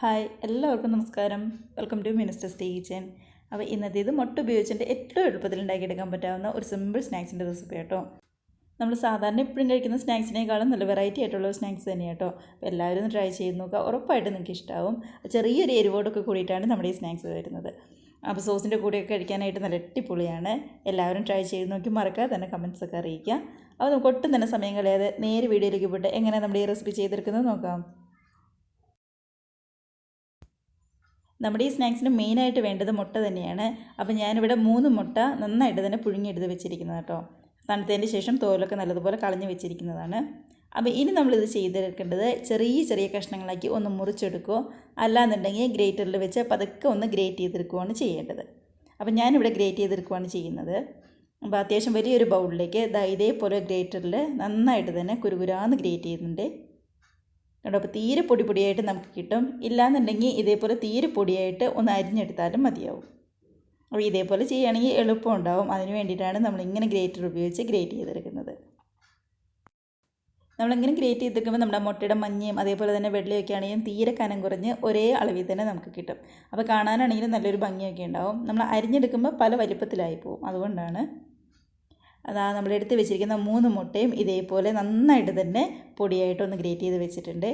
Hi എല്ലാവർക്കും നമസ്കാരം. Welcome to minister kitchen. അപ്പോൾ ഇന്നത്തേത് മുട്ട ഉപയോഗിച്ചിട്ട് ഏറ്റവും എളുപ്പത്തിൽ ഉണ്ടാക്കിയെടുക്കാൻ പറ്റാവുന്ന ഒരു സിമ്പിൾ സ്നാക്സിൻ്റെ റെസിപ്പി കേട്ടോ. നമ്മൾ സാധാരണ എപ്പോഴും കഴിക്കുന്ന സ്നാക്സിനേക്കാളും നല്ല വെറൈറ്റി ആയിട്ടുള്ള ഒരു സ്നാക്സ് തന്നെയാണ് കേട്ടോ. അപ്പോൾ എല്ലാവരും ഒന്ന് ട്രൈ ചെയ്ത് നോക്കുക, ഉറപ്പായിട്ടും നിങ്ങൾക്ക് ഇഷ്ടമാവും. ചെറിയൊരു എരിവോടൊക്കെ കൂടിയിട്ടാണ് നമ്മുടെ ഈ സ്നാക്സ് വരുന്നത്. അപ്പോൾ സോസിൻ്റെ കൂടെയൊക്കെ കഴിക്കാനായിട്ട് നല്ല അടിപൊളിയാണ്. എല്ലാവരും ട്രൈ ചെയ്ത് നോക്കി മറക്കാതെ തന്നെ കമൻസൊക്കെ അറിയിക്കുക. അപ്പോൾ നമുക്ക് ഒട്ടും തന്നെ സമയം കളയാതെ നേരെ വീഡിയോയിലേക്ക് പോയിട്ട് എങ്ങനെ നമ്മുടെ ഈ റെസിപ്പി ചെയ്തെടുക്കുന്നത് നോക്കാം. നമ്മുടെ ഈ സ്നാക്സിന് മെയിനായിട്ട് വേണ്ടത് മുട്ട തന്നെയാണ്. അപ്പോൾ ഞാനിവിടെ 3 മുട്ട നന്നായിട്ട് തന്നെ പുഴുങ്ങിയെടുത്ത് വെച്ചിരിക്കുന്നത് കേട്ടോ. തണുത്തതിന് ശേഷം തോലൊക്കെ നല്ലതുപോലെ കളഞ്ഞ് വെച്ചിരിക്കുന്നതാണ്. അപ്പോൾ ഇനി നമ്മളിത് ചെയ്തെടുക്കേണ്ടത് ചെറിയ ചെറിയ കഷ്ണങ്ങളാക്കി ഒന്ന് മുറിച്ചെടുക്കുകയോ അല്ലാന്നുണ്ടെങ്കിൽ ഗ്രേറ്ററിൽ വെച്ച് പതുക്കെ ഒന്ന് ഗ്രേറ്റ് ചെയ്തെടുക്കുകയാണ് ചെയ്യേണ്ടത്. അപ്പോൾ ഞാനിവിടെ ഗ്രേറ്റ് ചെയ്തെടുക്കുകയാണ് ചെയ്യുന്നത്. അപ്പോൾ അത്യാവശ്യം വലിയൊരു ബൗളിലേക്ക് ഇതേപോലെ ഗ്രേറ്ററിൽ നന്നായിട്ട് തന്നെ കുരുകുരാന്ന് ഗ്രേറ്റ് ചെയ്യുന്നുണ്ട് കേട്ടോ. അപ്പോൾ തീരെ പൊടിയായിട്ട് നമുക്ക് കിട്ടും. ഇല്ലയെന്നുണ്ടെങ്കിൽ ഇതേപോലെ തീരെ പൊടിയായിട്ട് ഒന്ന് അരിഞ്ഞെടുത്താലും മതിയാവും. അപ്പോൾ ഇതേപോലെ ചെയ്യുകയാണെങ്കിൽ എളുപ്പം ഉണ്ടാവും. അതിന് വേണ്ടിയിട്ടാണ് നമ്മളിങ്ങനെ ഗ്രേറ്റർ ഉപയോഗിച്ച് ഗ്രേറ്റ് ചെയ്തെടുക്കുന്നത്. നമ്മളിങ്ങനെ ഗ്രേറ്റ് ചെയ്തെടുക്കുമ്പോൾ നമ്മുടെ മുട്ടയുടെ മഞ്ഞയും അതേപോലെ തന്നെ വെള്ളയൊക്കെ ആണെങ്കിലും തീരെ കനം കുറഞ്ഞ് ഒരേ അളവിൽ തന്നെ നമുക്ക് കിട്ടും. അപ്പോൾ കാണാനാണെങ്കിലും നല്ലൊരു ഭംഗിയൊക്കെ ഉണ്ടാവും. നമ്മൾ അരിഞ്ഞെടുക്കുമ്പോൾ പല വലിപ്പത്തിലായി പോകും. അതുകൊണ്ടാണ് നമ്മൾ എടുത്ത് വെച്ചിരിക്കുന്ന 3 മുട്ടയും ഇതേപോലെ നന്നായിട്ട് തന്നെ പൊടിയായിട്ടൊന്ന് ഗ്രേറ്റ് ചെയ്ത് വെച്ചിട്ടുണ്ട്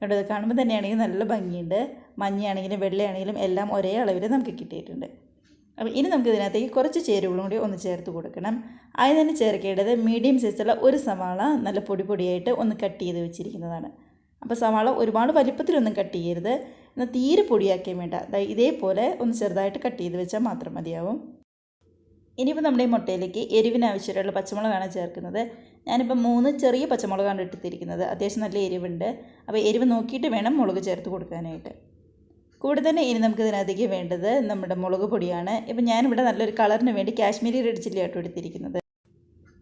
കേട്ടോ. ഇത് കാണുമ്പോൾ തന്നെയാണെങ്കിൽ നല്ല ഭംഗിയുണ്ട്. മഞ്ഞയാണെങ്കിലും വെള്ളയാണെങ്കിലും എല്ലാം ഒരേ അളവിൽ നമുക്ക് കിട്ടിയിട്ടുണ്ട്. അപ്പോൾ ഇനി നമുക്ക് ഇതിനകത്തേക്ക് കുറച്ച് ചേരുവകളും കൂടി ഒന്ന് ചേർത്ത് കൊടുക്കണം. അതിന് തന്നെ ചേർക്കേണ്ടത് മീഡിയം സൈസുള്ള ഒരു സവാള നല്ല പൊടിയായിട്ട് ഒന്ന് കട്ട് ചെയ്ത് വെച്ചിരിക്കുന്നതാണ്. അപ്പോൾ സവാള ഒരുപാട് വലിപ്പത്തിലൊന്നും കട്ട് ചെയ്യരുത്, എന്നാൽ തീരെ പൊടിയാക്കിയും വേണ്ട. ഇതേപോലെ ഒന്ന് ചെറുതായിട്ട് കട്ട് ചെയ്ത് വെച്ചാൽ മാത്രം മതിയാവും. ഇനിയിപ്പോൾ നമ്മുടെ ഈ മുട്ടയിലേക്ക് എരിവിന് ആവശ്യമുള്ള പച്ചമുളകാണ് ചേർക്കുന്നത്. ഞാനിപ്പോൾ 3 ചെറിയ പച്ചമുളകാണ് എടുത്തിരിക്കുന്നത്. അത്യാവശ്യം നല്ല എരിവുണ്ട്. അപ്പോൾ എരിവ് നോക്കിയിട്ട് വേണം മുളക് ചേർത്ത് കൊടുക്കാനായിട്ട്. കൂടെ തന്നെ ഇനി നമുക്ക് ഇതിനകത്തേക്ക് വേണ്ടത് നമ്മുടെ മുളക് പൊടിയാണ്. ഇപ്പോൾ ഞാനിവിടെ നല്ലൊരു കളറിന് വേണ്ടി കാശ്മീരി റെഡ് ചില്ലി ആയിട്ട് എടുത്തിരിക്കുന്നത്.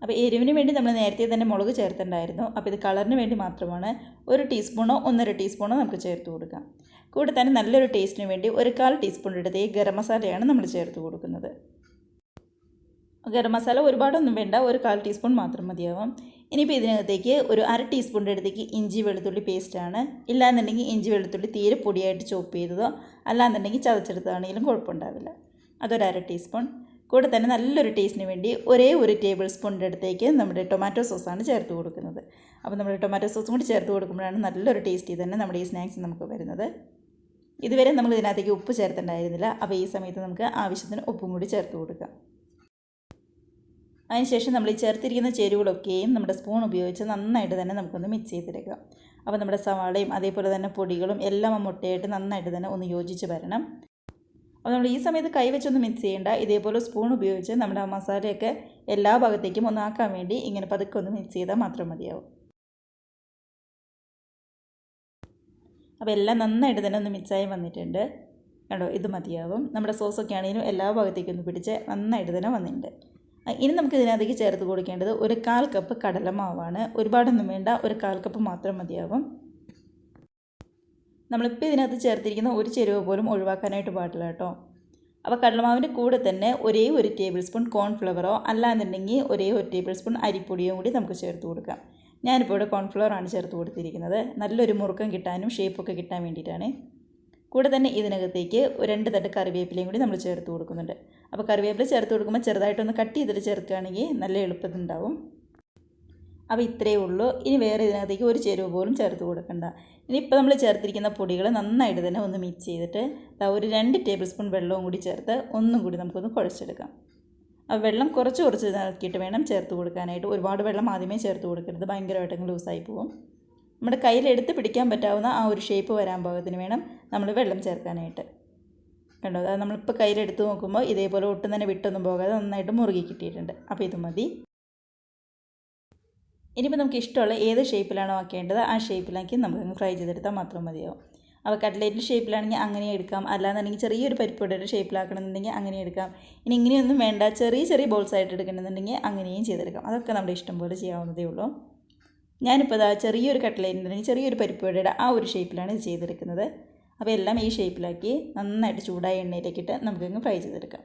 അപ്പോൾ എരിവിന് വേണ്ടി നമ്മൾ നേരത്തെ തന്നെ മുളക് ചേർത്തിട്ടുണ്ടായിരുന്നു. അപ്പോൾ ഇത് കളറിന് വേണ്ടി മാത്രമാണ്. 1 ടീസ്പൂണോ 1.5 ടീസ്പൂണോ നമുക്ക് ചേർത്ത് കൊടുക്കാം. കൂടെ തന്നെ നല്ലൊരു ടേസ്റ്റിന് വേണ്ടി 1/4 ടീസ്പൂൺ എടുത്ത് ഗരം മസാലയാണ് നമ്മൾ ചേർത്ത് കൊടുക്കുന്നത്. ഗരം മസാല ഒരുപാടൊന്നും വേണ്ട, 1/4 ടീസ്പൂൺ മാത്രം മതിയാവും. ഇനിയിപ്പോൾ ഇതിനകത്തേക്ക് ഒരു 1/2 ടീസ്പൂണിൻ്റെ അടുത്തേക്ക് ഇഞ്ചി വെളുത്തുള്ളി പേസ്റ്റാണ്. ഇല്ലാന്നുണ്ടെങ്കിൽ ഇഞ്ചി വെളുത്തുള്ളി തീരെ പൊടിയായിട്ട് ചോപ്പ് ചെയ്തതോ അല്ലാന്നുണ്ടെങ്കിൽ ചതച്ചെടുത്തതാണെങ്കിലും കുഴപ്പമുണ്ടാവില്ല. അതൊരു 1/2 ടീസ്പൂൺ. കൂടെ തന്നെ നല്ലൊരു ടേസ്റ്റിന് വേണ്ടി ഒരേ 1 ടേബിൾ സ്പൂണിൻ്റെ അടുത്തേക്ക് നമ്മുടെ ടൊമാറ്റോ സോസാണ് ചേർത്ത് കൊടുക്കുന്നത്. അപ്പോൾ നമ്മുടെ ടൊമാറ്റോ സോസും കൂടി ചേർത്ത് കൊടുക്കുമ്പോഴാണ് നല്ലൊരു ടേസ്റ്റി തന്നെ നമ്മുടെ ഈ സ്നാക്സ് നമുക്ക് വരുന്നത്. ഇതുവരെ നമ്മൾ ഇതിനകത്തേക്ക് ഉപ്പ് ചേർത്തിട്ടുണ്ടായിരുന്നില്ല. അപ്പോൾ ഈ സമയത്ത് നമുക്ക് ആവശ്യത്തിന് ഉപ്പും കൂടി ചേർത്ത് കൊടുക്കാം. അതിനുശേഷം നമ്മൾ ഈ ചേർത്തിരിക്കുന്ന ചേരുവകളൊക്കെയും നമ്മുടെ സ്പൂൺ ഉപയോഗിച്ച് നന്നായിട്ട് തന്നെ നമുക്കൊന്ന് മിക്സ് ചെയ്തെടുക്കാം. അപ്പോൾ നമ്മുടെ സവാളയും അതേപോലെ തന്നെ പൊടികളും എല്ലാം മുട്ടയായിട്ട് നന്നായിട്ട് തന്നെ ഒന്ന് യോജിച്ച് വരണം. അപ്പോൾ നമ്മൾ ഈ സമയത്ത് കൈ വെച്ചൊന്ന് മിക്സ് ചെയ്യേണ്ട. ഇതേപോലെ സ്പൂൺ ഉപയോഗിച്ച് നമ്മുടെ ആ മസാലയൊക്കെ എല്ലാ ഭാഗത്തേക്കും ഒന്നാക്കാൻ വേണ്ടി ഇങ്ങനെ പതുക്കെ ഒന്ന് മിക്സ് ചെയ്താൽ മാത്രം മതിയാവും. അപ്പോൾ എല്ലാം നന്നായിട്ട് തന്നെ ഒന്ന് മിക്സായി വന്നിട്ടുണ്ട് കേട്ടോ. ഇത് മതിയാവും. നമ്മുടെ സോസൊക്കെ ആണെങ്കിലും എല്ലാ ഭാഗത്തേക്കും ഒന്ന് പിടിച്ച് നന്നായിട്ട് തന്നെ വന്നിട്ടുണ്ട്. ഇനി നമുക്ക് ഇതിനകത്തേക്ക് ചേർത്ത് കൊടുക്കേണ്ടത് 1/4 കപ്പ് കടലമാവാണ്. ഒരുപാടൊന്നും വേണ്ട, 1/4 കപ്പ് മാത്രം മതിയാവും. നമ്മളിപ്പോൾ ഇതിനകത്ത് ചേർത്തിരിക്കുന്ന ഒരു ചേരുവ പോലും ഒഴിവാക്കാനായിട്ട് പാടില്ല കേട്ടോ. അപ്പോൾ കടലമാവിൻ്റെ കൂടെ തന്നെ ഒരേ 1 ടേബിൾ സ്പൂൺ കോൺഫ്ലവറോ അല്ലാന്നുണ്ടെങ്കിൽ ഒരേ 1 ടേബിൾ സ്പൂൺ അരിപ്പൊടിയോ കൂടി നമുക്ക് ചേർത്ത് കൊടുക്കാം. ഞാനിപ്പോൾ ഇവിടെ കോൺഫ്ലവറാണ് ചേർത്ത് കൊടുത്തിരിക്കുന്നത്. നല്ലൊരു മുറുക്കം കിട്ടാനും ഷേപ്പൊക്കെ കിട്ടാൻ വേണ്ടിയിട്ടാണ്. കൂടെ തന്നെ ഇതിനകത്തേക്ക് 2 തട്ട് കറിവേപ്പിലയും കൂടി നമ്മൾ ചേർത്ത് കൊടുക്കുന്നുണ്ട്. അപ്പോൾ കറിവേപ്പില ചേർത്ത് കൊടുക്കുമ്പോൾ ചെറുതായിട്ടൊന്ന് കട്ട് ചെയ്തിട്ട് ചേർക്കുകയാണെങ്കിൽ നല്ല എളുപ്പത്തിലുണ്ടാവും. അപ്പോൾ ഇത്രയേ ഉള്ളൂ. ഇനി വേറെ ഇതിനകത്തേക്ക് ഒരു ചേരുവ പോലും ചേർത്ത് കൊടുക്കണ്ട. ഇനിയിപ്പോൾ നമ്മൾ ചേർത്തിരിക്കുന്ന പൊടികൾ നന്നായിട്ട് തന്നെ ഒന്ന് മിക്സ് ചെയ്തിട്ട് ഒരു 2 ടേബിൾ സ്പൂൺ വെള്ളവും കൂടി ചേർത്ത് ഒന്നും കൂടി നമുക്കൊന്ന് കുഴച്ചെടുക്കാം. ആ വെള്ളം കുറച്ച് ഇതാക്കിയിട്ട് വേണം ചേർത്ത് കൊടുക്കാനായിട്ട്. ഒരുപാട് വെള്ളം ആദ്യമേ ചേർത്ത് കൊടുക്കരുത്, ഭയങ്കരമായിട്ടങ്ങ് ലൂസായി പോകും. നമ്മുടെ കയ്യിലെടുത്ത് പിടിക്കാൻ പറ്റാവുന്ന ആ ഒരു ഷേപ്പ് വരാൻ പാകത്തിന് വേണം നമ്മൾ വെള്ളം ചേർക്കാനായിട്ട് കണ്ടോ. അത് നമ്മളിപ്പോൾ കയ്യിലെടുത്ത് നോക്കുമ്പോൾ ഇതേപോലെ ഒട്ടും തന്നെ വിട്ടൊന്നും പോകാതെ നന്നായിട്ട് മുറുകി കിട്ടിയിട്ടുണ്ട്. അപ്പോൾ ഇത് മതി. ഇനിയിപ്പോൾ നമുക്ക് ഇഷ്ടമുള്ള ഏത് ഷേപ്പിലാണോ ആക്കേണ്ടത് ആ ഷേപ്പിലാക്കി നമുക്കങ്ങ് ഫ്രൈ ചെയ്തെടുത്താൽ മാത്രം മതിയാവും. അപ്പോൾ കട്ട്ലേറ്റിൻ്റെ ഷേപ്പിലാണെങ്കിൽ അങ്ങനെ എടുക്കാം, അല്ലാന്നുണ്ടെങ്കിൽ ചെറിയൊരു പരിപ്പുവടയുടെ ഷേപ്പിലാക്കണമെന്നുണ്ടെങ്കിൽ അങ്ങനെ എടുക്കാം. ഇനി ഇങ്ങനെയൊന്നും വേണ്ട, ചെറിയ ബോൾസ് ആയിട്ട് എടുക്കണമെന്നുണ്ടെങ്കിൽ അങ്ങനെയും ചെയ്തെടുക്കാം. അതൊക്കെ നമ്മുടെ ഇഷ്ടം പോലെ ചെയ്യാവുന്നതേ ഉള്ളൂ. ഞാനിപ്പോൾ ചെറിയൊരു കട്ട്ലേറ്റിൻ്റെ ചെറിയൊരു പരിപ്പുവടയുടെ ആ ഒരു ഷേപ്പിലാണ് ഇത് ചെയ്തെടുക്കുന്നത്. അപ്പോൾ എല്ലാം ഈ ഷേപ്പിലാക്കി നന്നായിട്ട് ചൂടായ എണ്ണയിലേക്കിട്ട് നമുക്കങ്ങ് ഫ്രൈ ചെയ്തെടുക്കാം.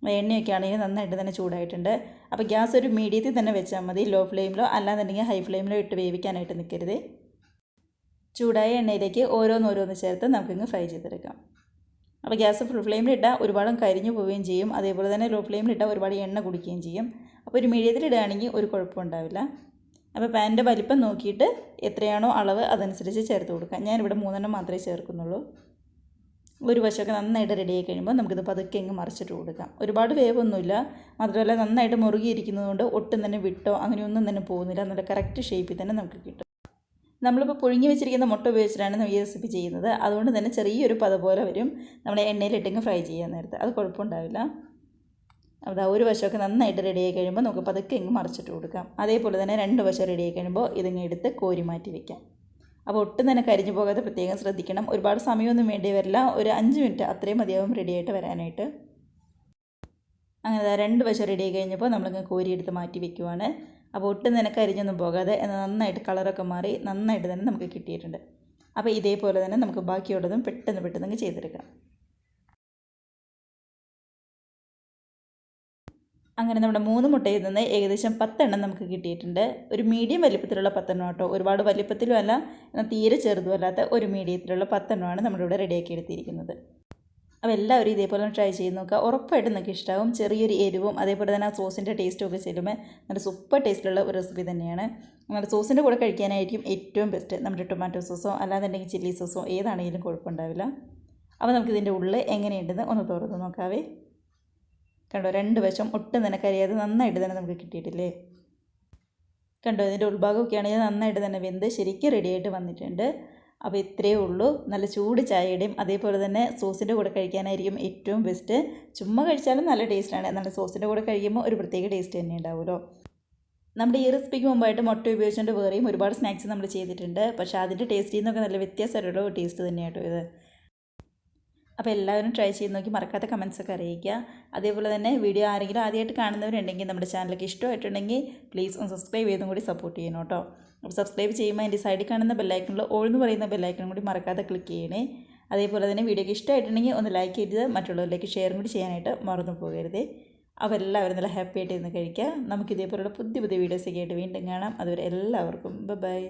എണ്ണയൊക്കെ ആണെങ്കിൽ നന്നായിട്ട് തന്നെ ചൂടായിട്ടുണ്ട്. അപ്പോൾ ഗ്യാസ് ഒരു മീഡിയത്തിൽ തന്നെ വെച്ചാൽ മതി. ലോ ഫ്ലെയിമിലോ അല്ലാന്നുണ്ടെങ്കിൽ ഹൈ ഫ്ലെയിമിലോ ഇട്ട് വേവിക്കാനായിട്ട് നിൽക്കരുത്. ചൂടായ എണ്ണയിലേക്ക് ഓരോന്നോരോന്ന് ചേർത്ത് നമുക്കിങ്ങ് ഫ്രൈ ചെയ്തെടുക്കാം. അപ്പോൾ ഗ്യാസ് ഫുൾ ഫ്ലെയിമിലിട്ടാൽ ഒരുപാട് കരിഞ്ഞു പോവുകയും ചെയ്യും, അതേപോലെ തന്നെ ലോ ഫ്ലെയിമിലിട്ടാൽ ഒരുപാട് എണ്ണ കുടിക്കുകയും ചെയ്യും. അപ്പോൾ ഒരു മീഡിയത്തിലിടുകയാണെങ്കിൽ ഒരു കുഴപ്പമുണ്ടാവില്ല. അപ്പോൾ പാനിൻ്റെ വലിപ്പം നോക്കിയിട്ട് എത്രയാണോ അളവ് അതനുസരിച്ച് ചേർത്ത് കൊടുക്കാം. ഞാനിവിടെ 3 മാത്രമേ ചേർക്കുന്നുള്ളൂ. ഒരു വശമൊക്കെ നന്നായിട്ട് റെഡിയായി കഴിയുമ്പോൾ നമുക്കിത് പതുക്കെ അങ്ങ് മറിച്ചിട്ട് കൊടുക്കാം. ഒരുപാട് വേവൊന്നുമില്ല, മാത്രമല്ല നന്നായിട്ട് മുറുകിയിരിക്കുന്നതുകൊണ്ട് ഒട്ടും തന്നെ വിട്ടോ അങ്ങനെയൊന്നും തന്നെ പോകുന്നില്ല. നല്ല കറക്റ്റ് ഷേപ്പിൽ തന്നെ നമുക്ക് കിട്ടും. നമ്മളിപ്പോൾ പുഴുങ്ങി വെച്ചിരിക്കുന്ന മുട്ട ഉപയോഗിച്ചിട്ടാണ് ഈ റെസിപ്പി ചെയ്യുന്നത്. അതുകൊണ്ട് തന്നെ ചെറിയൊരു പത പോലെ വരും നമ്മൾ എണ്ണയിലിട്ടിങ്ങ് ഫ്രൈ ചെയ്യാൻ നേരത്ത്. അത് കുഴപ്പമുണ്ടാവില്ല. അപ്പോൾ ഒരു വശമൊക്കെ നന്നായിട്ട് റെഡിയായി കഴിയുമ്പോൾ നമുക്ക് പതുക്കെ ഇങ്ങ് മറിച്ചിട്ട് കൊടുക്കാം. അതേപോലെ തന്നെ 2 വശം റെഡിയായി കഴിയുമ്പോൾ ഇതിങ്ങ് എടുത്ത് കോരി മാറ്റി വയ്ക്കാം. അപ്പോൾ ഒട്ടും തന്നെ കരിഞ്ഞു പോകാതെ പ്രത്യേകം ശ്രദ്ധിക്കണം. ഒരുപാട് സമയമൊന്നും വേണ്ടി വരില്ല, ഒരു 5 മിനിറ്റ് അത്രയും മതിയാവും റെഡിയായിട്ട് വരാനായിട്ട്. അങ്ങനെ 2 വശം റെഡിയായി കഴിഞ്ഞപ്പോൾ നമ്മളിങ്ങ് കോരിയെടുത്ത് മാറ്റി വയ്ക്കുവാണ്. അപ്പോൾ ഒട്ടും തന്നെ കരിഞ്ഞൊന്നും പോകാതെ നന്നായിട്ട് കളറൊക്കെ മാറി നന്നായിട്ട് തന്നെ നമുക്ക് കിട്ടിയിട്ടുണ്ട്. അപ്പോൾ ഇതേപോലെ തന്നെ നമുക്ക് ബാക്കിയുള്ളതും പെട്ടെന്ന് ചെയ്തെടുക്കാം. അങ്ങനെ നമ്മുടെ 3 മുട്ടയിൽ നിന്ന് ഏകദേശം 10 എണ്ണം നമുക്ക് കിട്ടിയിട്ടുണ്ട്. ഒരു മീഡിയം വലിപ്പത്തിലുള്ള 10 എണ്ണം കേട്ടോ, ഒരുപാട് വലിപ്പത്തിലും അല്ല എന്നാൽ തീരെ ചെറുതും അല്ലാത്ത ഒരു മീഡിയത്തിലുള്ള 10 എണ്ണമാണ് നമ്മളിവിടെ റെഡിയാക്കി എടുത്തിരിക്കുന്നത്. അപ്പോൾ എല്ലാവരും ഇതേപോലെ ട്രൈ ചെയ്ത് നോക്കുക. ഉറപ്പായിട്ടും നിങ്ങൾക്ക് ഇഷ്ടമാവും. ചെറിയൊരു എരിവും അതേപോലെ തന്നെ ആ സോസിൻ്റെ ടേസ്റ്റും ഒക്കെ ചെല്ലുമ്പോൾ നല്ല സൂപ്പർ ടേസ്റ്റിലുള്ള ഒരു റെസിപ്പി തന്നെയാണ്. നമ്മുടെ സോസിൻ്റെ കൂടെ കഴിക്കാനായിരിക്കും ഏറ്റവും ബെസ്റ്റ്. നമ്മുടെ ടൊമാറ്റോ സോസോ അല്ലാന്നുണ്ടെങ്കിൽ ചില്ലി സോസോ ഏതാണെങ്കിലും കുഴപ്പമുണ്ടാവില്ല. അപ്പോൾ നമുക്കിതിൻ്റെ ഉള്ളിൽ എങ്ങനെയുണ്ടെന്ന് ഒന്ന് തുറന്ന് നോക്കാവേ. കണ്ടോ, 2 വശം ഒട്ടും തന്നെ കരിയാതെ നന്നായിട്ട് തന്നെ നമുക്ക് കിട്ടിയിട്ടില്ലേ. കണ്ടോ, ഇതിൻ്റെ ഉൾഭാഗമൊക്കെ ആണെങ്കിൽ നന്നായിട്ട് തന്നെ വെന്ത് ശരിക്കും റെഡിയായിട്ട് വന്നിട്ടുണ്ട്. അപ്പോൾ ഇത്രയേ ഉള്ളൂ. നല്ല ചൂട് ചായയുടെയും അതേപോലെ തന്നെ സോസിൻ്റെ കൂടെ കഴിക്കാനായിരിക്കും ഏറ്റവും ബെസ്റ്റ്. ചുമ്മാ കഴിച്ചാലും നല്ല ടേസ്റ്റാണ്, എന്നാൽ സോസിൻ്റെ കൂടെ കഴിക്കുമ്പോൾ ഒരു പ്രത്യേക ടേസ്റ്റ് തന്നെ ഉണ്ടാവുമല്ലോ. നമ്മുടെ ഈ റെസിപ്പിക്ക് മുമ്പായിട്ട് മുട്ട ഉപയോഗിച്ചുകൊണ്ട് വേറെയും ഒരുപാട് സ്നാക്സ് നമ്മൾ ചെയ്തിട്ടുണ്ട്. പക്ഷേ അതിൻ്റെ ടേസ്റ്റിൽ നിന്നൊക്കെ നല്ല വ്യത്യാസമുള്ള ഒരു ടേസ്റ്റ് തന്നെയാട്ടോ ഇത്. അപ്പോൾ എല്ലാവരും ട്രൈ ചെയ്ത് നോക്കി മറക്കാത്ത കമൻസൊക്കെ അറിയിക്കുക. അതേപോലെ തന്നെ വീഡിയോ ആരെങ്കിലും ആദ്യമായിട്ട് കാണുന്നവരുണ്ടെങ്കിൽ നമ്മുടെ ചാനലൊക്കെ ഇഷ്ടമായിട്ടുണ്ടെങ്കിൽ പ്ലീസ് ഒന്ന് സബ്സ്ക്രൈബ് ചെയ്തും കൂടി സപ്പോർട്ട് ചെയ്യണം കേട്ടോ. അപ്പോൾ സബ്സ്ക്രൈബ് ചെയ്യുമ്പോൾ എൻ്റെ സൈഡിൽ കാണുന്ന ബെല്ലൈക്കണിൽ ഓൾ എന്ന് പറയുന്ന ബെല്ലൈക്കണും കൂടി മറക്കാതെ ക്ലിക്ക് ചെയ്യണേ. അതേപോലെ തന്നെ വീഡിയോക്ക് ഇഷ്ടമായിട്ടുണ്ടെങ്കിൽ ഒന്ന് ലൈക്ക് ചെയ്ത് മറ്റുള്ളവരിലേക്ക് ഷെയറും കൂടി ചെയ്യാനായിട്ട് മറന്നു പോകരുത്. അപ്പോൾ എല്ലാവരും നല്ല ഹാപ്പി ആയിട്ട് ഇരുന്ന് കഴിക്കുക. നമുക്ക് ഇതേപോലുള്ള പുതിയ വീഡിയോസൊക്കെ ആയിട്ട് വീണ്ടും കാണാം. അതുവരെ എല്ലാവർക്കും ബൈ.